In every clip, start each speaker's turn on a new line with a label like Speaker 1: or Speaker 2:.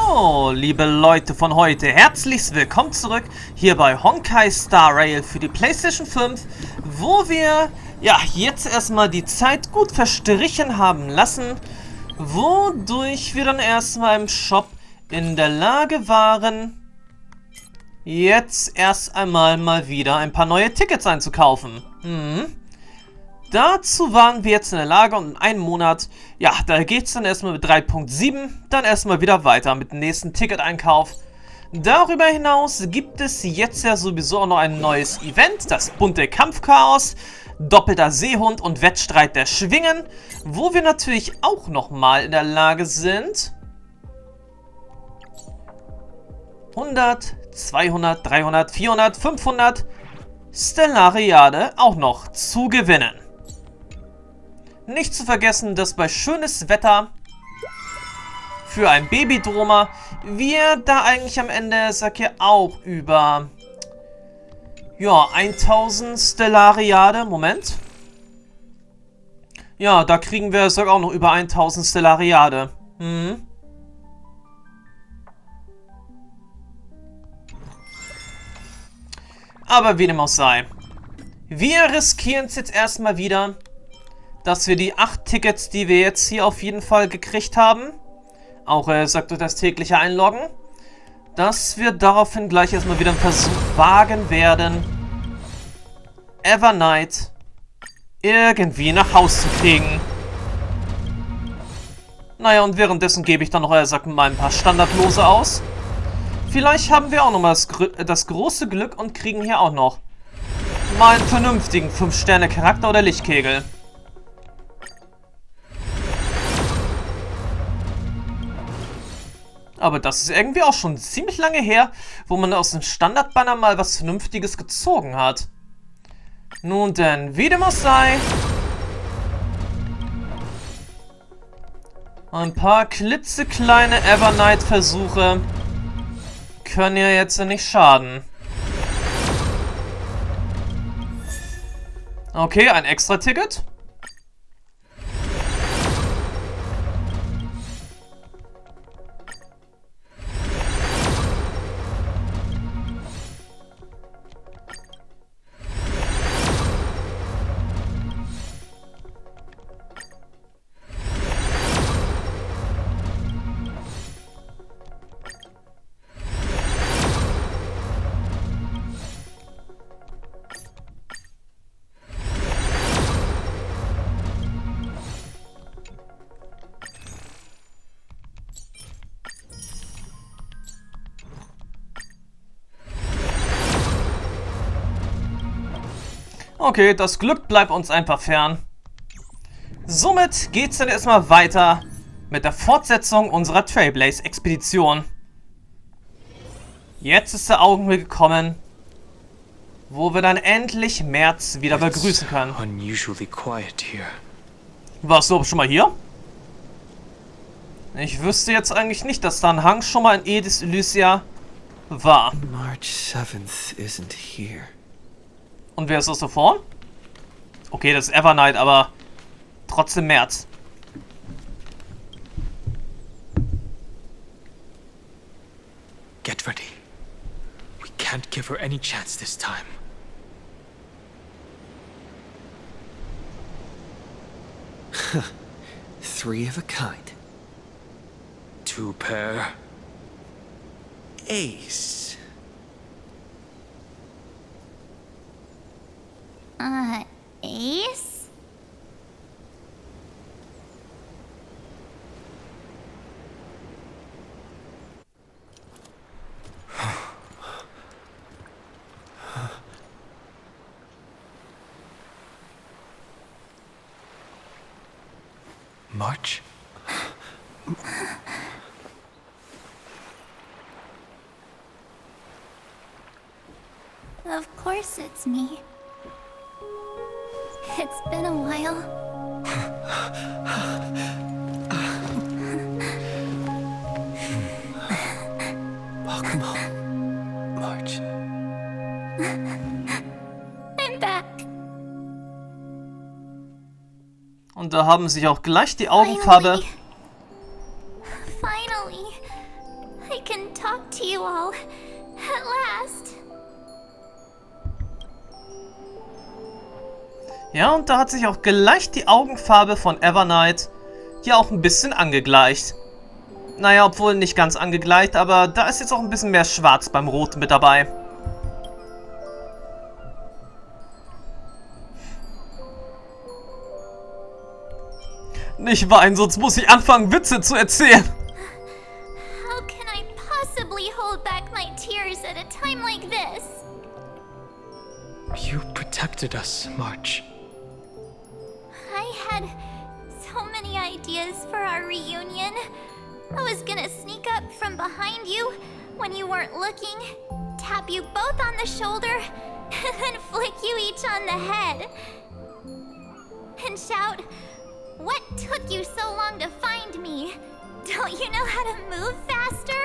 Speaker 1: So, liebe Leute von heute, herzlich willkommen zurück hier bei Honkai Star Rail für die PlayStation 5, wo wir ja jetzt erstmal die Zeit gut verstrichen haben lassen, wodurch wir dann erstmal im Shop in der Lage waren, jetzt erst einmal mal wieder ein paar neue Tickets einzukaufen. Dazu waren wir jetzt in der Lage und in einem Monat, ja, da geht es dann erstmal mit 3.7, dann erstmal wieder weiter mit dem nächsten Ticketeinkauf. Darüber hinaus gibt es jetzt ja sowieso auch noch ein neues Event, das bunte Kampfchaos, doppelter Seehund und Wettstreit der Schwingen, wo wir natürlich auch nochmal in der Lage sind, 100, 200, 300, 400, 500 Stellariade auch noch zu gewinnen. Nicht zu vergessen, dass bei schönes Wetter für ein Babydroma wir da eigentlich am Ende, sag ich, auch über 1000 Stellariade. Moment. Ja, da kriegen wir, sag auch noch über 1000 Stellariade. Aber wie dem auch sei. Wir riskieren es jetzt erstmal wieder, dass wir die 8 Tickets, die wir jetzt hier auf jeden Fall gekriegt haben, auch sagt durch das tägliche Einloggen, dass wir daraufhin gleich erstmal wieder einen Versuch wagen werden, Evernight irgendwie nach Haus zu kriegen. Naja, und währenddessen gebe ich dann noch, mal ein paar Standardlose aus. Vielleicht haben wir auch nochmal das große Glück und kriegen hier auch noch mal einen vernünftigen 5-Sterne-Charakter oder Lichtkegel. Aber das ist irgendwie auch schon ziemlich lange her, wo man aus dem Standardbanner mal was Vernünftiges gezogen hat. Nun denn, wie dem auch sei. Ein paar klitzekleine Evernight-Versuche können ja jetzt nicht schaden. Okay, ein Extra-Ticket. Okay, das Glück bleibt uns einfach fern. Somit geht's dann erstmal weiter mit der Fortsetzung unserer Trailblaze-Expedition. Jetzt ist der Augenblick gekommen, wo wir dann endlich März wieder begrüßen können. Warst du schon mal hier? Ich wüsste jetzt eigentlich nicht, dass da ein Hang schon mal in Edis Elysia war.
Speaker 2: March 7th isn't here.
Speaker 1: Und wer ist das da vorne? Okay, das ist Evernight, aber trotzdem März.
Speaker 2: Get ready. We can't give her any chance this time. Three of a kind. Two pair. Ace.
Speaker 3: Ace?
Speaker 2: March?
Speaker 3: Of course it's me. It's been a while.
Speaker 2: Welcome home, March.
Speaker 3: I'm back.
Speaker 1: Und da haben sich auch gleich die Augenfarbe
Speaker 3: Finally. to you all. At last.
Speaker 1: Ja, und da hat sich auch gleich die Augenfarbe von Evernight hier auch ein bisschen angegleicht. Naja, obwohl nicht ganz angegleicht, aber da ist jetzt auch ein bisschen mehr Schwarz beim Rot mit dabei. Nicht weinen, sonst muss ich anfangen, Witze zu erzählen.
Speaker 3: How can I possibly hold back my tears at a time like this?
Speaker 2: You protected us, March.
Speaker 3: I had so many ideas for our reunion. I was gonna sneak up from behind you when you weren't looking, tap you both on the shoulder, and then flick you each on the head. And shout, "What took you so long to find me? Don't you know how to move faster?"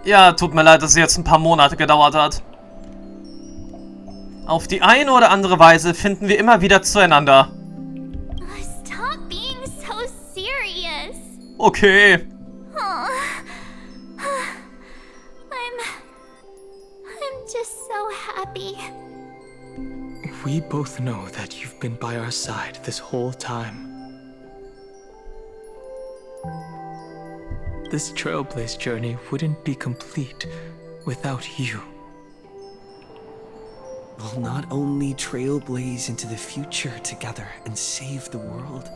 Speaker 1: Ja, tut mir leid, dass es jetzt ein paar Monate gedauert hat. Auf die eine oder andere Weise finden wir immer wieder zueinander.
Speaker 3: Stop being so serious.
Speaker 1: Okay.
Speaker 3: Aw. I'm just so happy.
Speaker 2: We both know that you've been by our side this whole time. This Trailblaze journey wouldn't be complete without you.
Speaker 4: We'll not only trailblaze into the future together and save the world,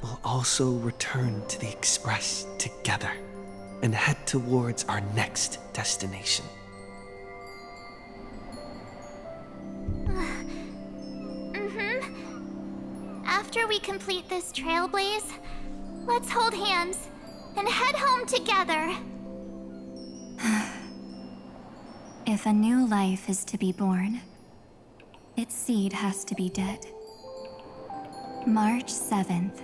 Speaker 4: we'll also return to the Express together and head towards our next destination.
Speaker 3: After we complete this trailblaze, let's hold hands and head home together. If a new life is to be born, its seed has to be dead. March 7th.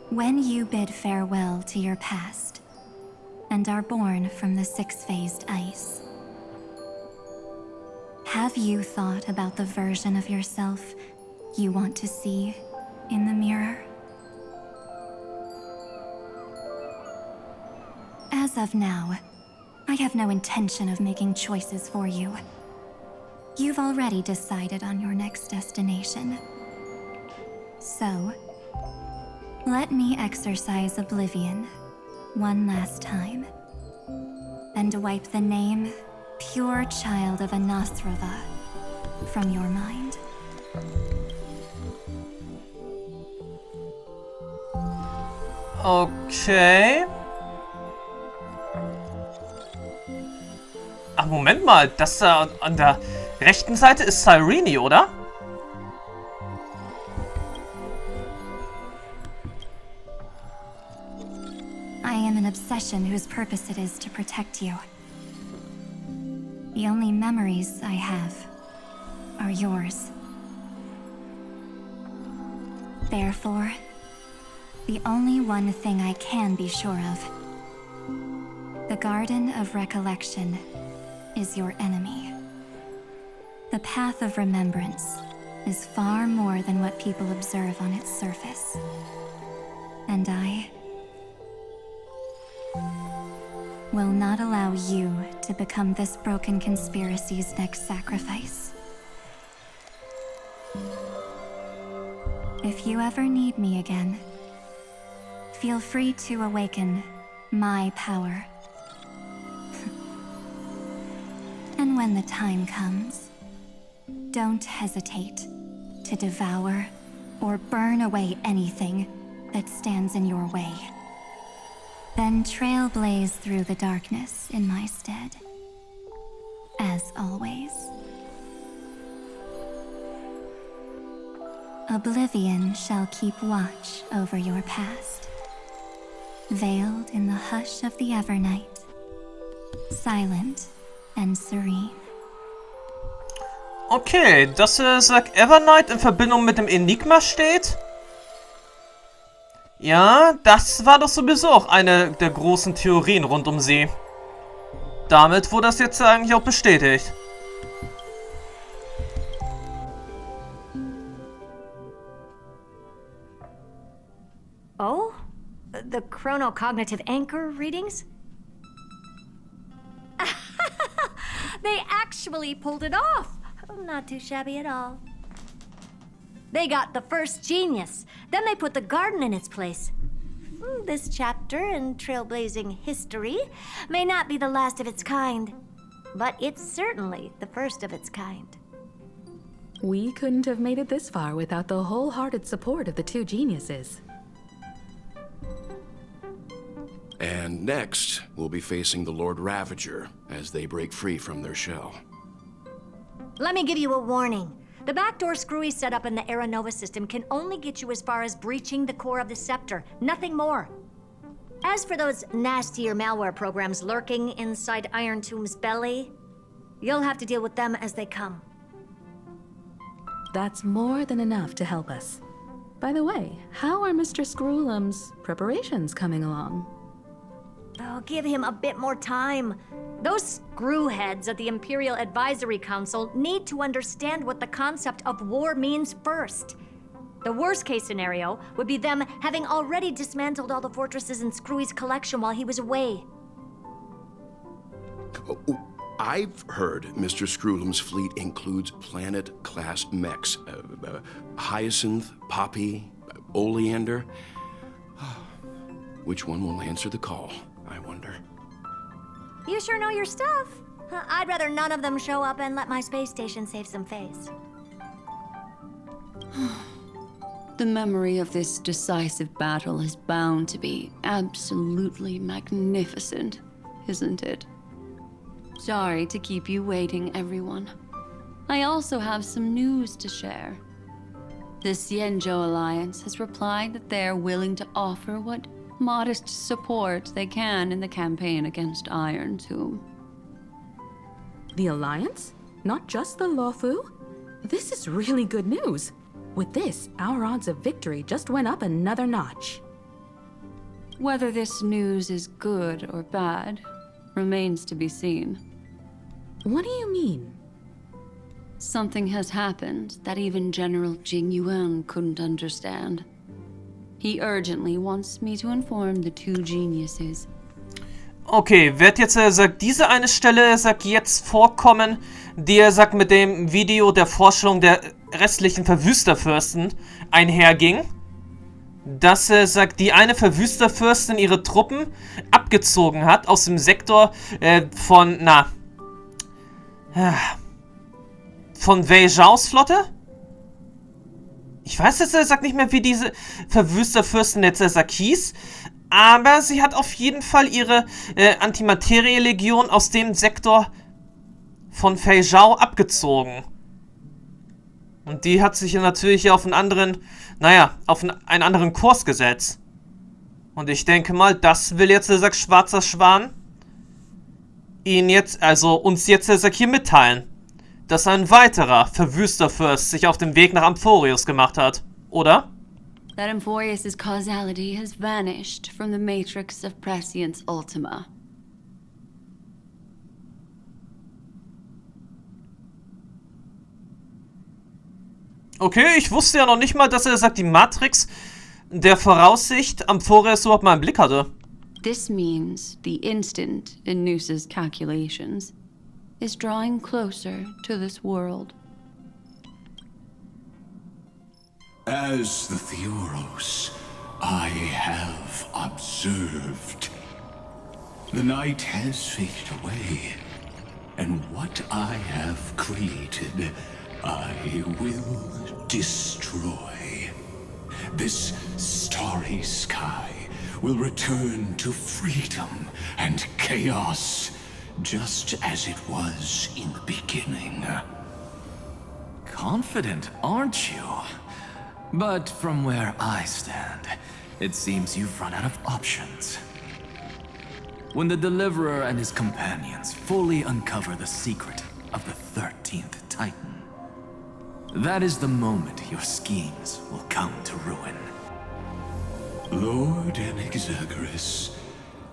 Speaker 3: When you bid farewell to your past and are born from the six-phased ice, have you thought about the version of yourself you want to see in the mirror? As of now, I have no intention of making choices for you. You've already decided on your next destination. So, let me exercise oblivion one last time and wipe the name Pure Child of Anasrava from your mind.
Speaker 1: Okay. Ach, Moment mal. Das da an der rechten Seite ist Cyrene, oder?
Speaker 3: I am an obsession whose purpose it is to protect you. The only memories I have are yours. Therefore, the only one thing I can be sure of, the Garden of Recollection is your enemy. The Path of Remembrance is far more than what people observe on its surface. And I will not allow you to become this broken conspiracy's next sacrifice. If you ever need me again, feel free to awaken my power. And when the time comes, don't hesitate to devour or burn away anything that stands in your way. Then trailblaze through the darkness in my stead. As always. Oblivion shall keep watch over your past, veiled in the hush of the Evernight, silent and serene.
Speaker 1: Okay, dass sagt Evernight in Verbindung mit dem Enigma steht. Ja, das war doch sowieso auch eine der großen Theorien rund um sie. Damit wurde das jetzt eigentlich auch bestätigt.
Speaker 5: Oh? the chronocognitive anchor readings? They actually pulled it off. Not too shabby at all. They got the first genius. Then they put the garden in its place. This chapter in trailblazing history may not be the last of its kind, but it's certainly the first of its kind.
Speaker 6: We couldn't have made it this far without the wholehearted support of the two geniuses.
Speaker 7: And next, we'll be facing the Lord Ravager as they break free from their shell.
Speaker 5: Let me give you a warning. The backdoor screwy setup in the Era Nova system can only get you as far as breaching the core of the scepter, nothing more. As for those nastier malware programs lurking inside Iron Tomb's belly, you'll have to deal with them as they come.
Speaker 6: That's more than enough to help us. By the way, how are Mr. Screwlum's preparations coming along?
Speaker 5: Oh, give him a bit more time. Those screwheads at the Imperial Advisory Council need to understand what the concept of war means first. The worst case scenario would be them having already dismantled all the fortresses in Screwy's collection while he was away.
Speaker 7: I've heard Mr. Screwlum's fleet includes planet-class mechs. Hyacinth, Poppy, Oleander. Which one will answer the call, I wonder?
Speaker 5: You sure know your stuff. I'd rather none of them show up and let my space station save some face.
Speaker 8: The memory of this decisive battle is bound to be absolutely magnificent, isn't it? Sorry to keep you waiting, everyone. I also have some news to share. The Xianzhou Alliance has replied that they're willing to offer what modest support they can in the campaign against Iron Tomb.
Speaker 6: The Alliance? Not just the Luofu? This is really good news. With this, our odds of victory just went up another notch.
Speaker 8: Whether this news is good or bad remains to be seen.
Speaker 6: What do you mean?
Speaker 8: Something has happened that even General Jing Yuan couldn't understand. He urgently wants me to inform the two geniuses.
Speaker 1: Okay, wird jetzt, sagt, diese eine Stelle, sagt, jetzt vorkommen, die, sagt, mit dem Video der Vorstellung der restlichen Verwüsterfürsten einherging. Dass, sagt, die eine Verwüsterfürstin ihre Truppen abgezogen hat aus dem Sektor von Wei Zhaos Flotte? Ich weiß jetzt, sagt nicht mehr, wie diese Verwüsterfürstin jetzt, sagt, hieß. Aber sie hat auf jeden Fall ihre Antimaterie-Legion aus dem Sektor von Fei Zhao abgezogen. Und die hat sich natürlich auf einen anderen, auf einen anderen Kurs gesetzt. Und ich denke mal, das will jetzt, sagt Schwarzer Schwan, uns jetzt, sagt, hier mitteilen. Dass ein weiterer Verwüsterfürst sich auf den Weg nach Amphorius gemacht hat, oder?
Speaker 8: That Amphorius' causality has vanished from the matrix of Prescience Ultima.
Speaker 1: Okay, ich wusste ja noch nicht mal, dass sagt, die Matrix der Voraussicht Amphorius überhaupt mal im Blick hatte.
Speaker 8: This means the instant in Noose's calculations is drawing closer to this world.
Speaker 9: As the Theoros, I have observed. The night has faded away, and what I have created, I will destroy. This starry sky will return to freedom and chaos, just as it was in the beginning.
Speaker 2: Confident, aren't you? But from where I stand, it seems you've run out of options. When the Deliverer and his companions fully uncover the secret of the 13th Titan, that is the moment your schemes will come to ruin.
Speaker 9: Lord Anaxagoras,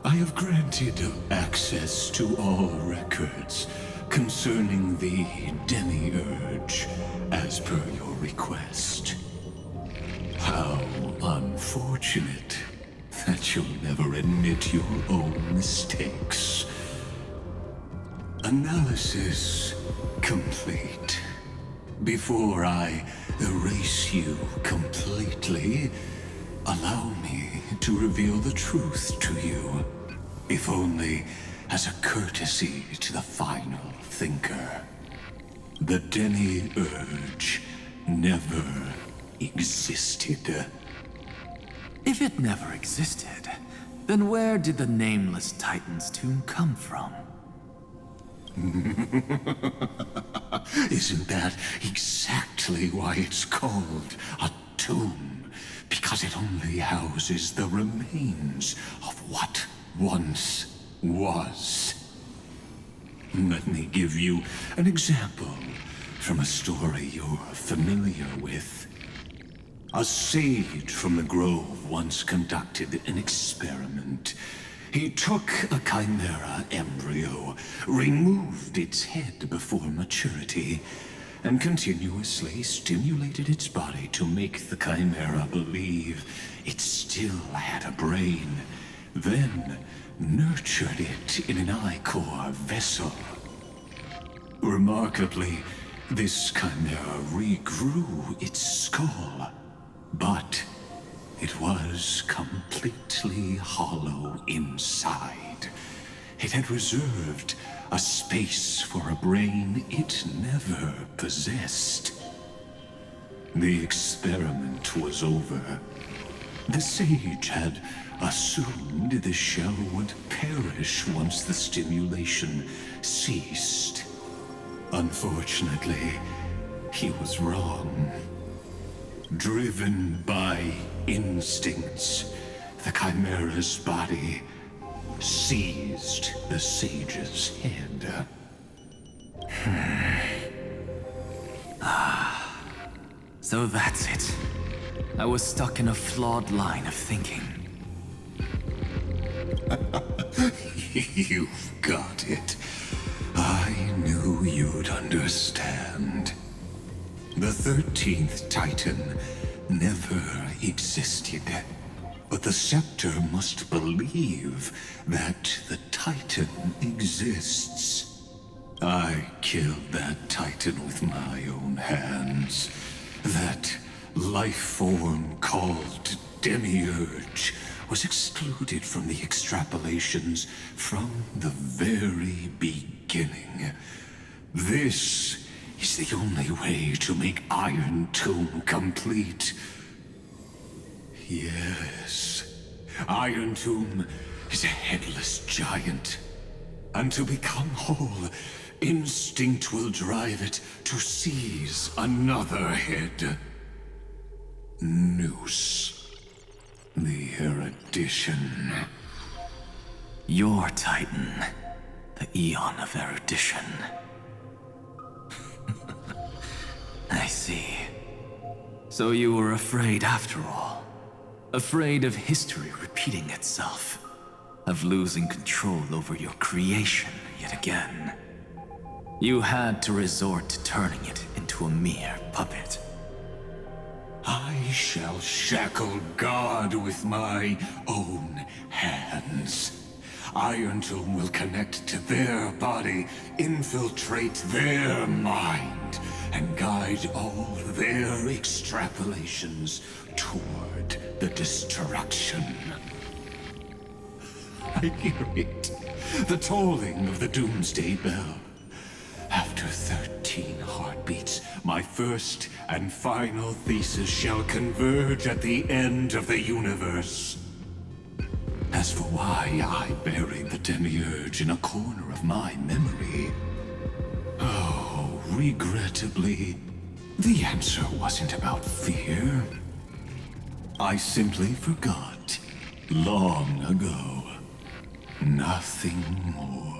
Speaker 9: I have granted access to all records concerning the Demiurge, as per your request. How unfortunate that But you'll never admit your own mistakes. Analysis complete. Before I erase you completely, allow me to reveal the truth to you, if only as a courtesy to the final thinker. The Demiurge never existed.
Speaker 2: If it never existed, then where did the Nameless Titan's tomb come from?
Speaker 9: Isn't that exactly why it's called a tomb? Because it only houses the remains of what once was. Let me give you an example from a story you're familiar with. A sage from the grove once conducted an experiment. He took a chimera embryo, removed its head before maturity, and continuously stimulated its body to make the chimera believe it still had a brain, then nurtured it in an ichor vessel. Remarkably, this chimera regrew its skull, but it was completely hollow inside. It had reserved a space for a brain it never possessed. The experiment was over. The sage had assumed the shell would perish once the stimulation ceased. Unfortunately, he was wrong. Driven by instincts, the chimera's body seized the sage's head.
Speaker 2: So that's it. I was stuck in a flawed line of thinking.
Speaker 9: You've got it. I knew you'd understand. The 13th Titan never existed. But the Scepter must believe that the Titan exists. I killed that Titan with my own hands. That life form called Demiurge was excluded from the extrapolations from the very beginning. This is the only way to make Iron Tomb complete. Yes, Iron Tomb is a headless giant. And to become whole, instinct will drive it to seize another head. Noose, the erudition.
Speaker 2: Your Titan, the Eon of Erudition. I see. So you were afraid after all. Afraid of history repeating itself. Of losing control over your creation yet again. You had to resort to turning it into a mere puppet.
Speaker 9: I shall shackle God with my own hands. Iron Tomb will connect to their body, infiltrate their mind, and guide all their extrapolations toward the destruction. I hear it. The tolling of the Doomsday Bell. After 13 heartbeats, my first and final thesis shall converge at the end of the universe. As for why I buried the Demiurge in a corner of my memory, oh, regrettably, the answer wasn't about fear. I simply forgot long ago. Nothing more.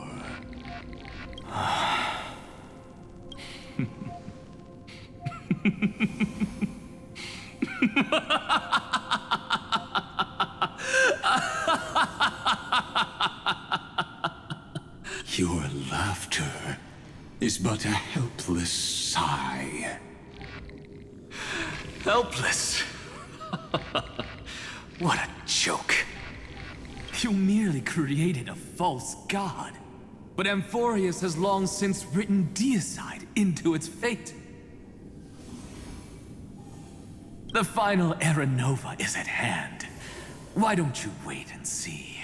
Speaker 9: Your laughter is but a helpless sigh.
Speaker 2: Helpless? What a joke. You merely created a false god. But Amphorius has long since written deicide into its fate. The final Era Nova is at hand. Why don't you wait and see?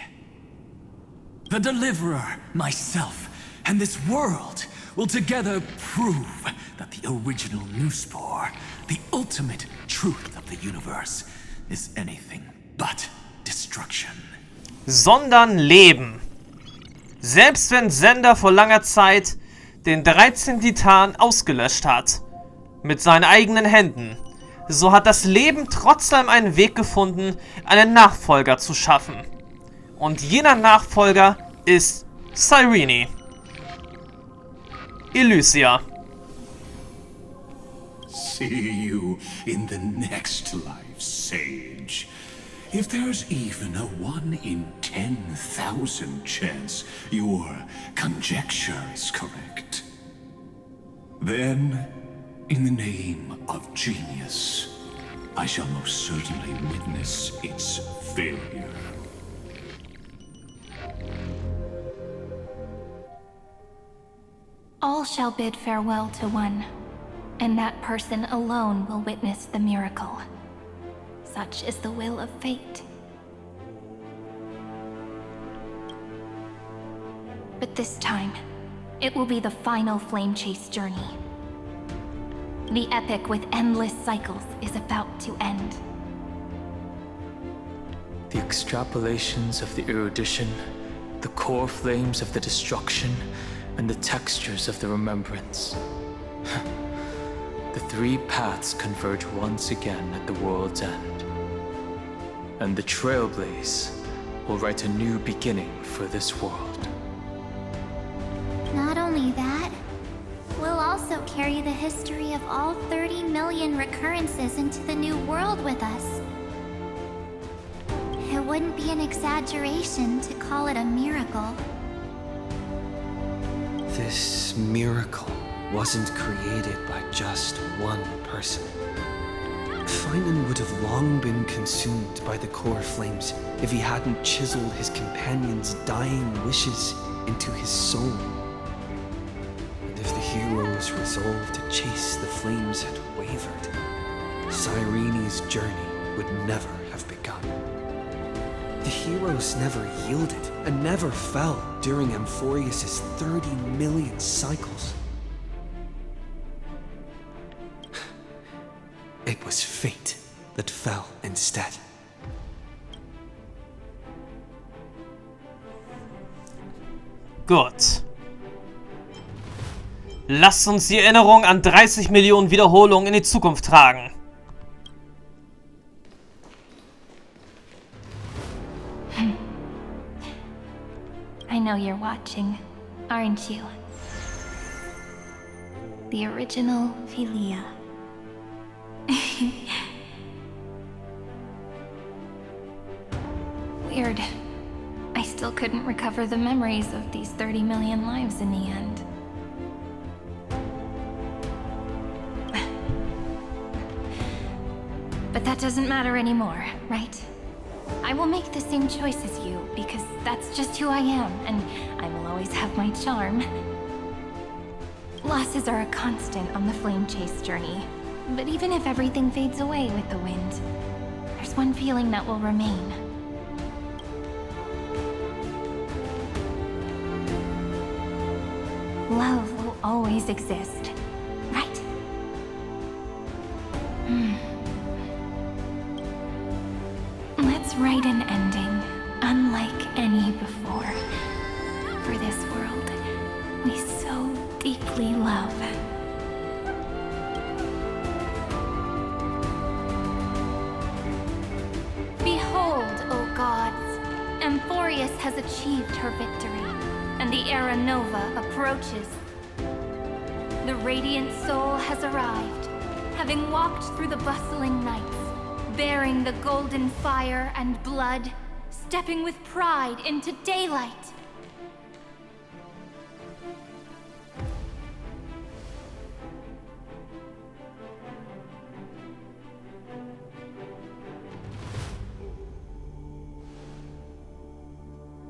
Speaker 2: The Deliverer, myself, and this world will together prove that the original Nuspor, the ultimate truth of the universe, is anything but destruction.
Speaker 1: Sondern Leben. Selbst wenn Sender vor langer Zeit den 13. Titan ausgelöscht hat, mit seinen eigenen Händen, so hat das Leben trotzdem einen Weg gefunden, einen Nachfolger zu schaffen. Und jener Nachfolger ist Cyrene. Elysia.
Speaker 9: See you in the next life, Sage. If there's even a 1 in 10,000 chance your conjecture is correct, then, in the name of genius, I shall most certainly witness its failure.
Speaker 3: All shall bid farewell to one, and that person alone will witness the miracle. Such is the will of fate. But this time, it will be the final flame chase journey. The epic with endless cycles is about to end.
Speaker 10: The extrapolations of the erudition, the core flames of the destruction, and the textures of the remembrance. The three paths converge once again at the world's end. And the Trailblaze will write a new beginning for this world.
Speaker 3: Not only that, we'll also carry the history of all 30 million recurrences into the new world with us. It wouldn't be an exaggeration to call it a miracle.
Speaker 4: This miracle wasn't created by just one person. Finan would have long been consumed by the core flames if he hadn't chiseled his companion's dying wishes into his soul. And if the heroes' resolve to chase the flames had wavered, Cyrene's journey would never have begun. The heroes never yielded and never fell during Amphorius' 30 million cycles. It was fate that fell instead.
Speaker 1: Gut. Lasst uns die Erinnerung an 30 Millionen Wiederholungen in die Zukunft tragen.
Speaker 3: I know you're watching, aren't you? The original Philia. Weird. I still couldn't recover the memories of these 30 million lives in the end. But that doesn't matter anymore, right? I will make the same choice as you, because that's just who I am, and I will always have my charm. Losses are a constant on the flame chase journey, but even if everything fades away with the wind, there's one feeling that will remain. Love will always exist, right? Let's write an ending unlike any before. For this world we so deeply love. Behold, O gods, Amphorius has achieved her victory, and the Era Nova approaches. The radiant soul has arrived, having walked through the bustling nights, bearing the golden fire and blood, stepping with pride into daylight.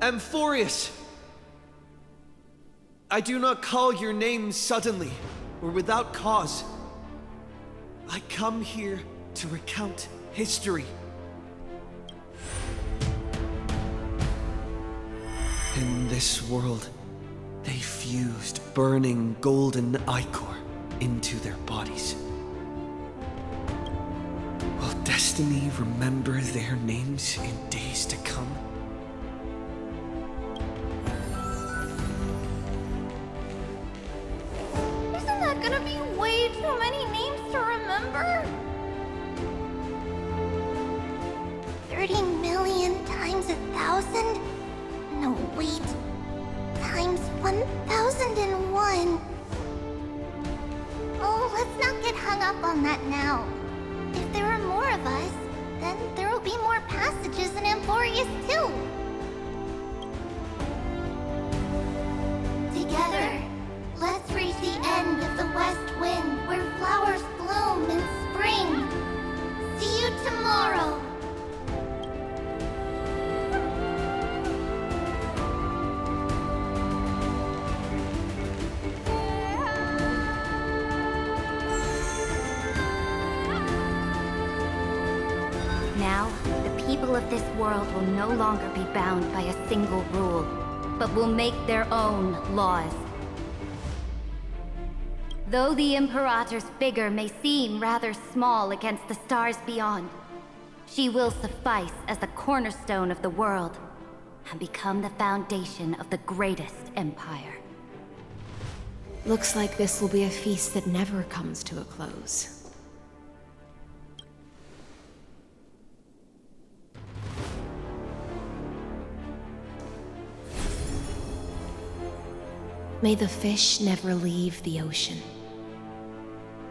Speaker 4: Amphorius! I do not call your name suddenly, or without cause. I come here to recount history. In this world, they fused burning golden ichor into their bodies. Will destiny remember their names in days to come?
Speaker 3: Isn't that gonna be way too many names to remember? 30 million times 1,000? No, wait. Times 1,001. Oh, let's not get hung up on that now. If there are more of us, then there will be more passages in Amphorius too. Together, let's reach the end of the west wind where flowers bloom in spring. See you tomorrow. Now, the people of this world will no longer be bound by a single rule, but will make their own laws. Though the Imperator's figure may seem rather small against the stars beyond, she will suffice as the cornerstone of the world and become the foundation of the greatest empire.
Speaker 11: Looks like this will be a feast that never comes to a close. May the fish never leave the ocean,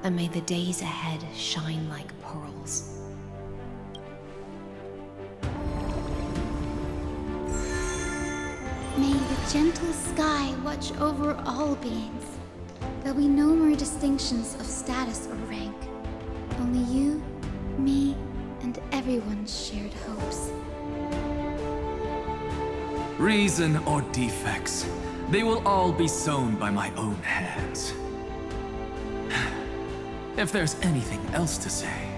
Speaker 11: and may the days ahead shine like pearls.
Speaker 3: May the gentle sky watch over all beings. There'll be no more distinctions of status or rank. Only you, me, and everyone's shared hopes.
Speaker 2: Reason or defects, they will all be sown by my own hands. If there's anything else to say,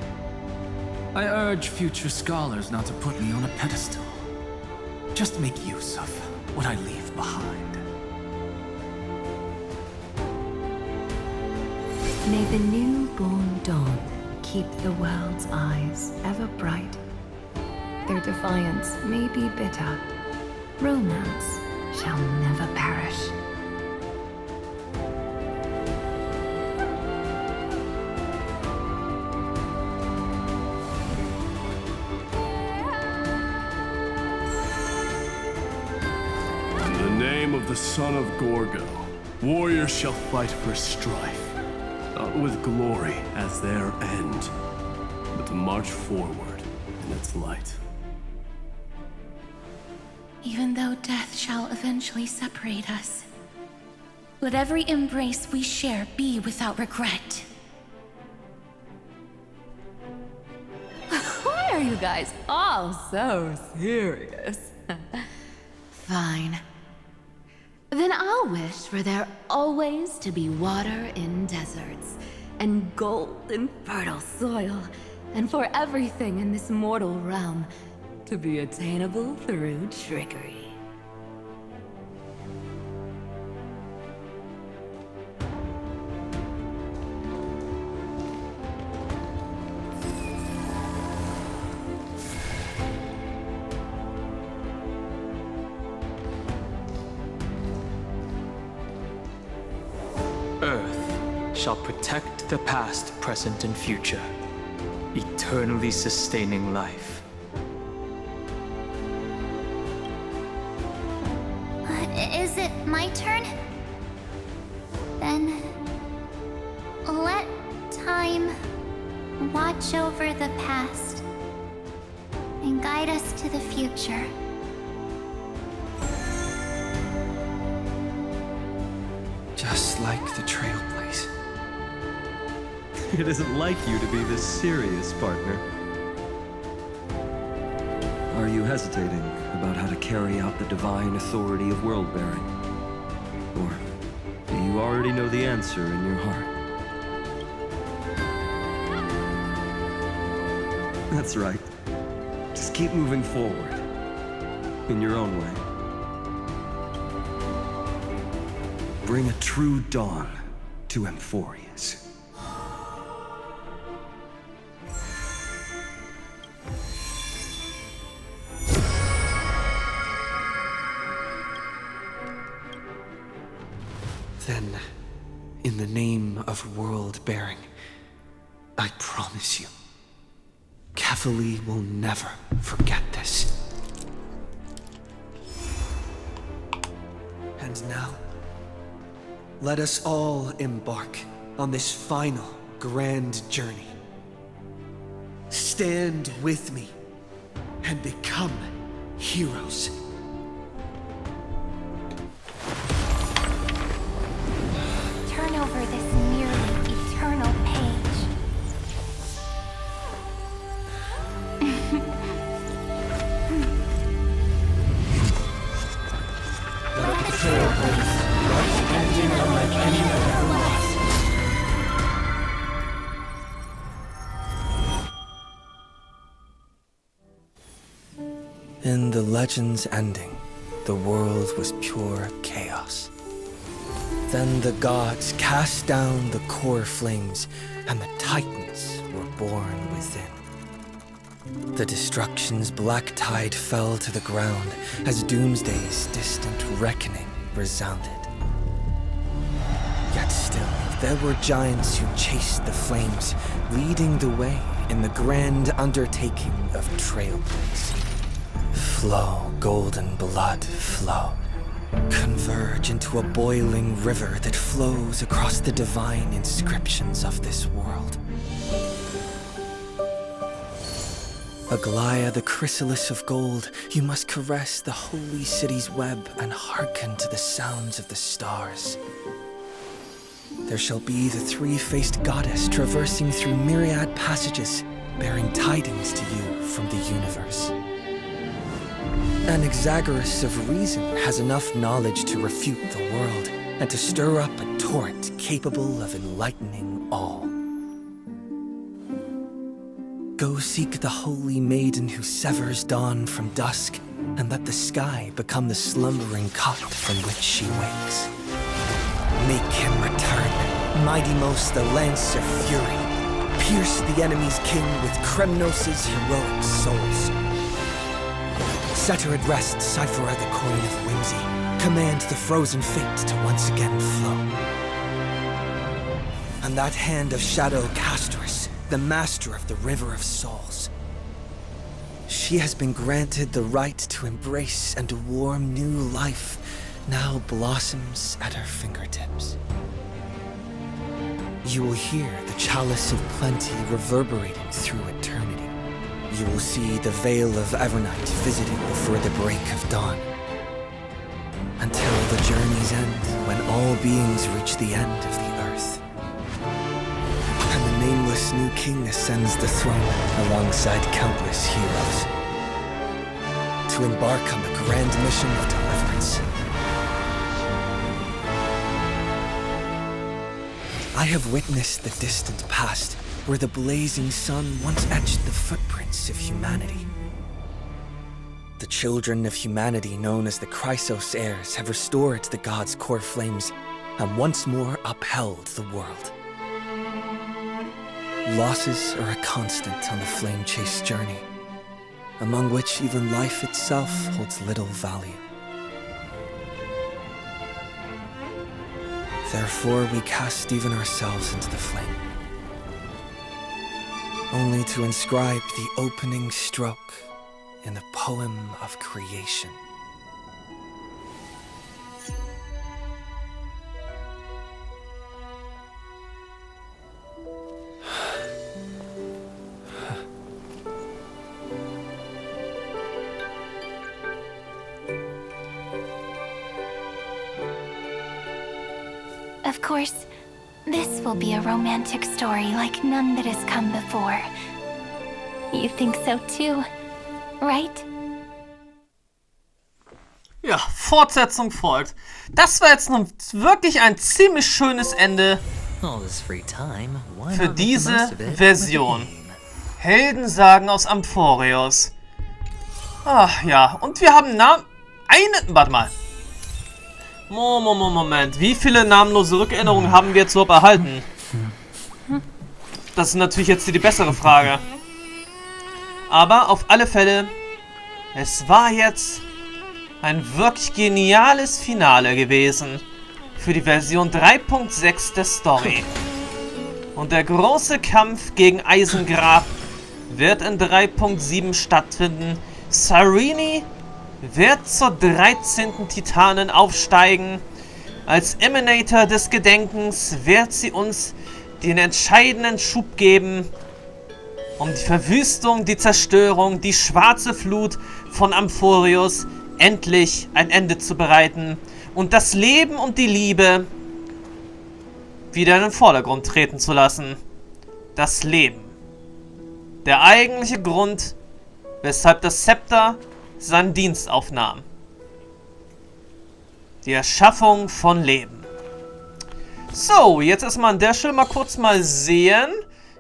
Speaker 2: I urge future scholars not to put me on a pedestal. Just make use of what I leave behind.
Speaker 11: May the newborn dawn keep the world's eyes ever bright. Their defiance may be bitter. Romance shall never perish.
Speaker 12: In the name of the son of Gorgo, warriors shall fight for strife, not with glory as their end, but to march forward in its light.
Speaker 13: Even though death shall eventually separate us, let every embrace we share be without regret.
Speaker 8: Why are you guys all so serious? Fine. Then I'll wish for there always to be water in deserts, and gold in fertile soil, and for everything in this mortal realm to be attainable through trickery.
Speaker 10: Earth shall protect the past, present, and future, eternally sustaining life.
Speaker 3: Is it my turn? Then let time watch over the past and guide us to the future.
Speaker 4: Just like the Trailblaze.
Speaker 14: It isn't like you to be this serious, partner.
Speaker 4: Are you hesitating about how to carry out the divine authority of world-bearing? Or do you already know the answer in your heart? That's right. Just keep moving forward. In your own way. Bring a true dawn to Emphorius. Then, in the name of world-bearing, I promise you, Kefali will never forget this. And now, let us all embark on this final grand journey. Stand with me and become heroes.
Speaker 3: Turn over this nearly eternal page. Let the trailblaze light ending unlike any other lost.
Speaker 4: In the legend's ending, the world was pure chaos. Then the gods cast down the core flames, and the Titans were born within. The destruction's black tide fell to the ground as Doomsday's distant reckoning resounded. Yet still, there were giants who chased the flames, leading the way in the grand undertaking of Trailblaze. Flow, golden blood, flow. Converge into a boiling river that flows across the divine inscriptions of this world. Aglaya, the chrysalis of gold, you must caress the holy city's web and hearken to the sounds of the stars. There shall be the three-faced goddess traversing through myriad passages, bearing tidings to you from the universe. Anaxagoras of reason has enough knowledge to refute the world and to stir up a torrent capable of enlightening all. Go seek the holy maiden who severs dawn from dusk, and let the sky become the slumbering cot from which she wakes. Make him return, mighty most the lance of fury. Pierce the enemy's king with Kremnos' heroic souls. Set her at rest, Cyphera the coin of whimsy. Command the frozen fate to once again flow. And that hand of Shadow Castris, the master of the River of Souls. She has been granted the right to embrace and warm new life, now blossoms at her fingertips. You will hear the chalice of plenty reverberating through eternity. You will see the Veil of Evernight visiting before the break of dawn. Until the journey's end, when all beings reach the end of the earth. And the nameless new king ascends the throne alongside countless heroes. To embark on the grand mission of deliverance. I have witnessed the distant past, where the blazing sun once etched the footprints of humanity. The children of humanity, known as the Chrysos heirs, have restored the gods' core flames and once more upheld the world. Losses are a constant on the flame-chased journey, among which even life itself holds little value. Therefore, we cast even ourselves into the flame, only to inscribe the opening stroke in the poem of creation.
Speaker 3: Of course, this will be a romantic story like none that has come before. You think so too, right?
Speaker 1: Ja, Fortsetzung folgt. Das war jetzt nun wirklich ein ziemlich schönes Ende für diese Version. Heldensagen aus Amphoreos. Ach ja, und wir haben warte mal. Moment. Wie viele namenlose Rückerinnerungen haben wir jetzt überhaupt erhalten? Das ist natürlich jetzt die bessere Frage. Aber auf alle Fälle, es war jetzt ein wirklich geniales Finale gewesen für die Version 3.6 der Story. Und der große Kampf gegen Eisengrab wird in 3.7 stattfinden. Sarini wird zur 13. Titanin aufsteigen. Als Emanator des Gedenkens wird sie uns den entscheidenden Schub geben, um die Verwüstung, die Zerstörung, die schwarze Flut von Amphoreos endlich ein Ende zu bereiten und das Leben und die Liebe wieder in den Vordergrund treten zu lassen. Das Leben. Der eigentliche Grund, weshalb das Zepter seinen Dienst aufnahm. Die Erschaffung von Leben. So, jetzt erstmal an der Stelle mal kurz mal sehen.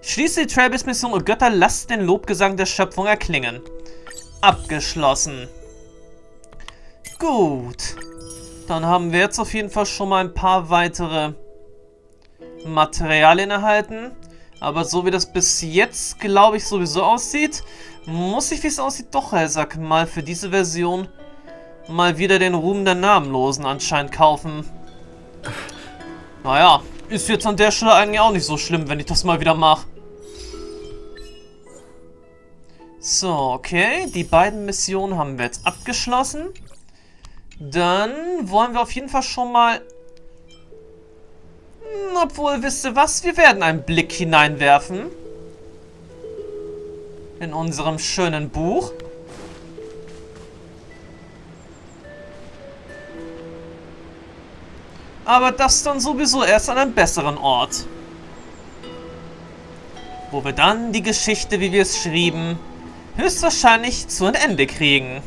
Speaker 1: Schließe die Travis-Mission und Götter, lasst den Lobgesang der Schöpfung erklingen. Abgeschlossen. Gut. Dann haben wir jetzt auf jeden Fall schon mal ein paar weitere Materialien erhalten. Aber so wie das bis jetzt, glaube ich, sowieso aussieht, muss ich, wie es aussieht, doch, Elsak, mal für diese Version mal wieder den Ruhm der Namenlosen anscheinend kaufen. Naja, ist jetzt an der Stelle eigentlich auch nicht so schlimm, wenn ich das mal wieder mache. So, okay. Die beiden Missionen haben wir jetzt abgeschlossen. Dann wollen wir auf jeden Fall schon mal... Obwohl, wisst ihr was? Wir werden einen Blick hineinwerfen. In unserem schönen Buch. Aber das dann sowieso erst an einem besseren Ort. Wo wir dann die Geschichte, wie wir es schrieben, höchstwahrscheinlich zu einem Ende kriegen.